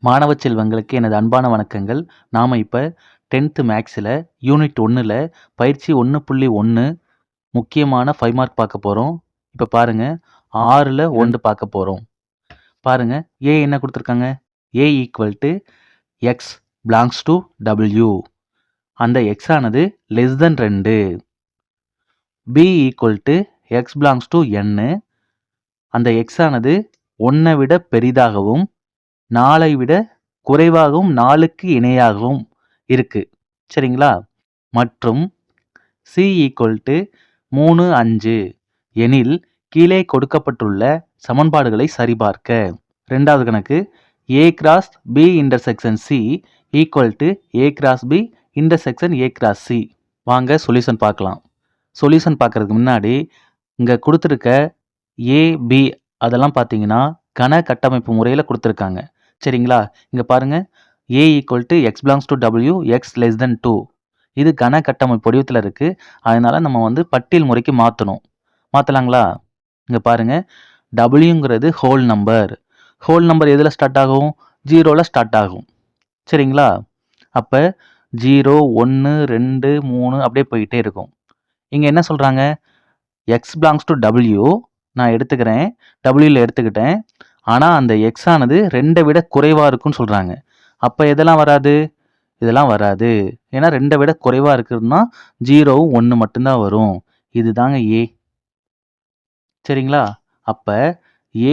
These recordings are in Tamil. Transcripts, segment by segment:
மாணவ செல்வங்களுக்கு எனது அன்பான வணக்கங்கள். நாம இப்ப 10th மேக்ஸ்ல யூனிட் 1ல பயிற்சி 1.1 முக்கியமான 5 மார்க் பார்க்க போறோம். இப்ப பாருங்க 6ல 1 பார்க்க போறோம். பாருங்க A என்ன கொடுத்திருக்காங்க? A equal to x belongs to W. அந்த x ஆனது less than 2. B equal to x belongs to n. அந்த x ஆனது 1 விட பெரிதாகவும் 4 விட குறைவாகவும் 4க்கு இணையாகவும் இருக்கு. சரிங்களா? மற்றும் C equal to 3, 5 எனில் கீழே கொடுக்கப்பட்டுள்ள சமன்பாடுகளை சரிபார்க்க. இரண்டாவது கணக்கு A cross B intersection C equal to A cross B intersection A cross C. வாங்க சொல்யூஷன் பார்க்கலாம். சொல்யூஷன் பார்க்கறதுக்கு முன்னாடி இங்க கொடுத்துருக்க A, B அதெல்லாம் பார்த்தீங்கன்னா கன கட்டமைப்பு முறையில் கொடுத்துருக்காங்க. சரிங்களா? இங்க பாருங்க A equal to x belongs to W, x less than 2. இது கன கட்டமைப்பு வடிவத்தில் இருக்கு. அதனால நம்ம பட்டியல் முறைக்கு மாற்றணும். மாற்றலாங்களா? இங்க பாருங்க Wங்கிறது ஹோல் நம்பர். ஹோல் நம்பர் எதில் ஸ்டார்ட் ஆகும்? 0ல ஸ்டார்ட் ஆகும். சரிங்களா? அப்போ 0, 1, 2, 3 அப்படியே போயிட்டே இருக்கும். இங்கே என்ன சொல்கிறாங்க? x belongs to W நான் எடுத்துக்கிறேன். Wல எடுத்துக்கிட்டேன். ஆனால் அந்த x ஆனது 2 விட குறைவாக இருக்குன்னு சொல்கிறாங்க. அப்போ இதெல்லாம் வராது. இதெல்லாம் வராது. ஏன்னா 2 விட குறைவாக இருக்குதுன்னா 0வும் 1 மட்டும்தான் வரும். இதுதாங்க A. சரிங்களா? அப்போ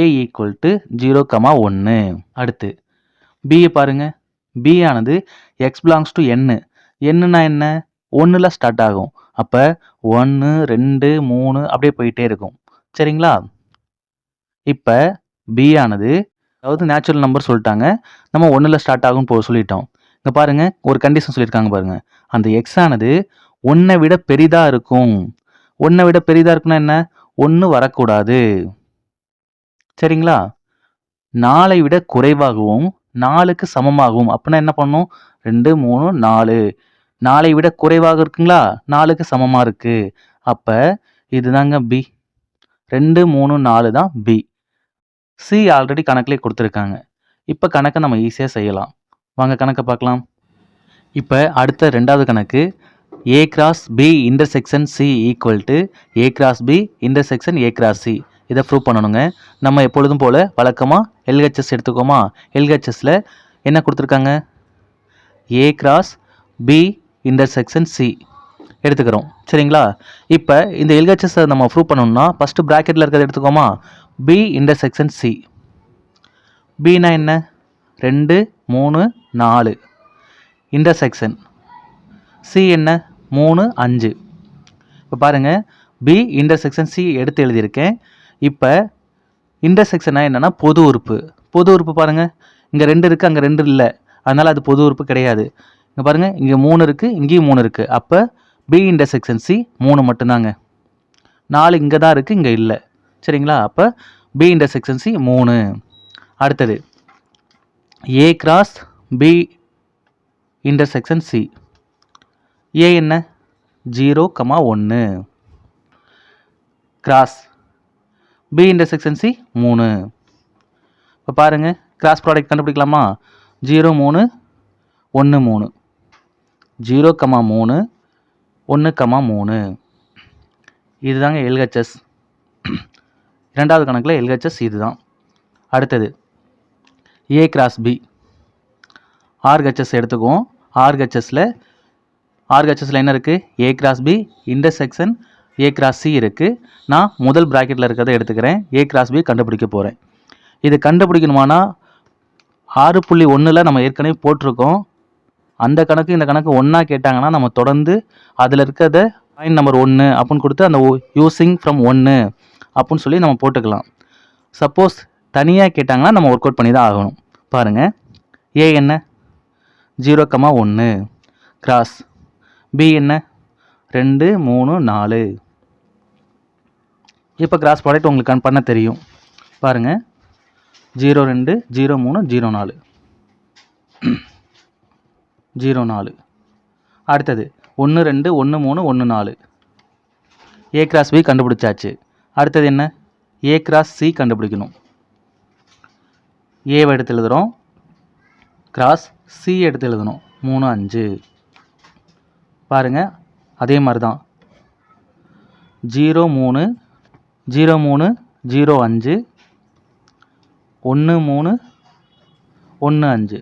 A equal to 0, 1. அடுத்து B பாருங்க. B ஆனது x belongs to n. என்னன்னா என்ன? 1ல ஸ்டார்ட் ஆகும். அப்போ 1, 2, 3 அப்படியே போயிட்டே இருக்கும். சரிங்களா? இப்போ B ஆனது அதாவது நேச்சுரல் நம்பர் சொல்லிட்டாங்க. நம்ம 1ல ஸ்டார்ட் ஆகும்னு சொல்லிட்டோம். இங்கே பாருங்க ஒரு கண்டிஷன் சொல்லியிருக்காங்க பாருங்க. அந்த x ஆனது 1 விட பெரிதாக இருக்கும். 1 விட பெரிதாக இருக்குன்னா என்ன? 1 வரக்கூடாது. சரிங்களா? 4 விட குறைவாகவும் 4க்கு சமமாகவும் அப்படின்னா என்ன பண்ணும்? 2, 3, 4. 4 விட குறைவாக இருக்குங்களா? 4க்கு சமமாக இருக்கு. அப்போ இதுதாங்க B. 2, 3, 4 தான் B. C ஆல்ரெடி கணக்கிலே கொடுத்துருக்காங்க. இப்போ கணக்கை நம்ம ஈஸியாக செய்யலாம். வாங்க கணக்கை பார்க்கலாம். இப்போ அடுத்த ரெண்டாவது கணக்கு A cross B intersection C equal to A cross B intersection A cross C. இதை ப்ரூவ் பண்ணணுங்க. நம்ம எப்பொழுதும் போல் வழக்கமாக LHS எடுத்துக்கோமா? LHSல என்ன கொடுத்துருக்காங்க? A cross B intersection C எடுத்துக்கிறோம். சரிங்களா? இப்போ இந்த LHS நம்ம ப்ரூவ் பண்ணணும்னா ஃபஸ்ட்டு ப்ராக்கெட்டில் இருக்கிறத எடுத்துக்கோமா? B intersection C. Bனா என்ன? 2, 3, 4. இன்டர்செக்ஷன் C என்ன? 3, 5. இப்போ பாருங்கள் B இன்டர்செக்ஷன் C எடுத்து எழுதியிருக்கேன். இப்போ இன்டர்செக்ஷனா என்னென்னா பொது உறுப்பு. பொது உறுப்பு பாருங்கள் இங்கே 2 இருக்குது, அங்கே 2 இல்லை. அதனால் அது பொது உறுப்பு கிடையாது. இங்கே பாருங்கள் இங்கே 3 இருக்குது, இங்கேயும் 3 இருக்குது. அப்போ B இன்டர்செக்ஷன் C 3 மட்டும்தாங்க. 4 இங்கே தான் இருக்குது, இங்கே இல்லை. சரிங்களா? அப்போ B இன்டர்செக்ஷன் C 3. அடுத்தது A cross B intersection C. A என்ன? 0, 1. Cross B intersection C 3. இப்போ பாருங்கள் கிராஸ் ப்ராடக்ட் கண்டுபிடிக்கலாமா? 0, 3, 1, 3. 0, 3, 1, 3. இதுதாங்க LHS. இரண்டாவது கணக்கில் LHS இதுதான். அடுத்தது A கிராஸ் B. RHS எடுத்துக்குவோம். RHSல என்ன இருக்குது? A cross B intersection A cross C இருக்குது. நான் முதல் ப்ராக்கெட்டில் இருக்கிறத எடுத்துக்கிறேன். A கிராஸ் B கண்டுபிடிக்க போகிறேன். இது கண்டுபிடிக்கணுமானா 6.1ல் நம்ம ஏற்கனவே போட்டிருக்கோம். அந்த கணக்கு இந்த கணக்கு ஒன்றா கேட்டாங்கன்னா நம்ம தொடர்ந்து அதில் இருக்கிறத பாயிண்ட் நம்பர் 1 அப்படின்னு கொடுத்து அந்த யூஸிங் ஃப்ரம் 1 அப்படின்னு சொல்லி நம்ம போட்டுக்கலாம். சப்போஸ் தனியாக கேட்டாங்கன்னா நம்ம ஒர்க் அவுட் பண்ணி தான் ஆகணும். பாருங்கள் A என்ன? 0, 1. கிராஸ் B என்ன? 2, 3, 4. இப்போ கிராஸ் ப்ராடக்ட் உங்களுக்கு பண்ண தெரியும். பாருங்கள் 0, 2, 0, 3, 0, 4. 0, 4. அடுத்தது 1, 2, 1, 3, 1, 4. A கிராஸ் B கண்டுபிடிச்சாச்சு. அடுத்தது என்ன? A கிராஸ் C கண்டுபிடிக்கணும். ஏவை எடுத்து எழுதுகிறோம். கிராஸ் சி எடுத்து எழுதணும். 3 5 பாருங்கள். அதே மாதிரி தான் 0 3 0 3 0 5 1 3 1 5.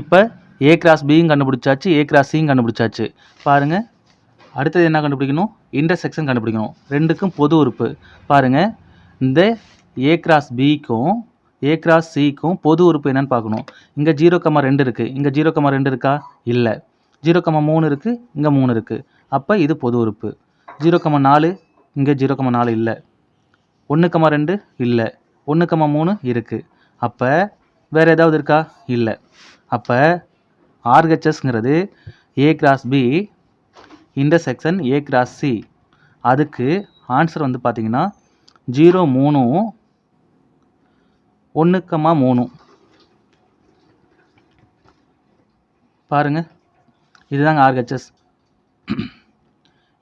இப்போ ஏ கிராஸ் பியும் கண்டுபிடிச்சாச்சு, ஏ கிராஸ் சியும் கண்டுபிடிச்சாச்சு. பாருங்கள், அடுத்தது என்ன கண்டுபிடிக்கணும்? இன்டர்செக்ஷன் கண்டுபிடிக்கணும். ரெண்டுக்கும் பொது உறுப்பு. பாருங்கள், இந்த ஏ கிராஸ் பிக்கும் ஏ கிராஸ் சிக்கும் பொது உறுப்பு என்னன்னு பார்க்கணும். இங்கே 0,2 இருக்குது, இங்கே 0,2 இருக்கா? இல்லை. 0,3 இருக்குது, இங்கே 3 இருக்குது. அப்போ இது பொது உறுப்பு. 0,4 இங்கே 0,4 இல்லை. 1,2 இல்லை. 1,3 இருக்குது. அப்போ வேறு ஏதாவது இருக்கா? இல்லை. அப்போ ஆர்ஹெச்எஸ்ங்கிறது A cross B intersection A cross C. அதுக்கு ஆன்சர் வந்து பார்த்தீங்கன்னா 0 3 1,3. பாருங்கள், இதுதாங்க ஆர்ஹெச்எஸ்.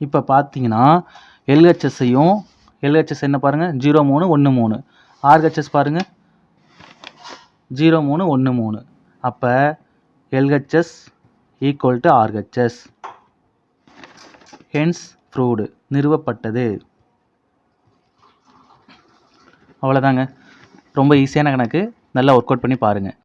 இப்போ பார்த்தீங்கன்னா எல்ஹெச்எஸ்ஸையும் எல்ஹெச்எஸ் என்ன பாருங்கள்? 0 3 1 3. ஆர்ஹெச்எஸ் பாருங்கள் 0 3 1 3. அப்போ LHS equal to RHS. Hence proved, நிறுவப்பட்டது. அவ்வளோதாங்க. ரொம்ப ஈஸியான கணக்கு. நல்லா ஒர்க் அவுட் பண்ணி பாருங்கள்.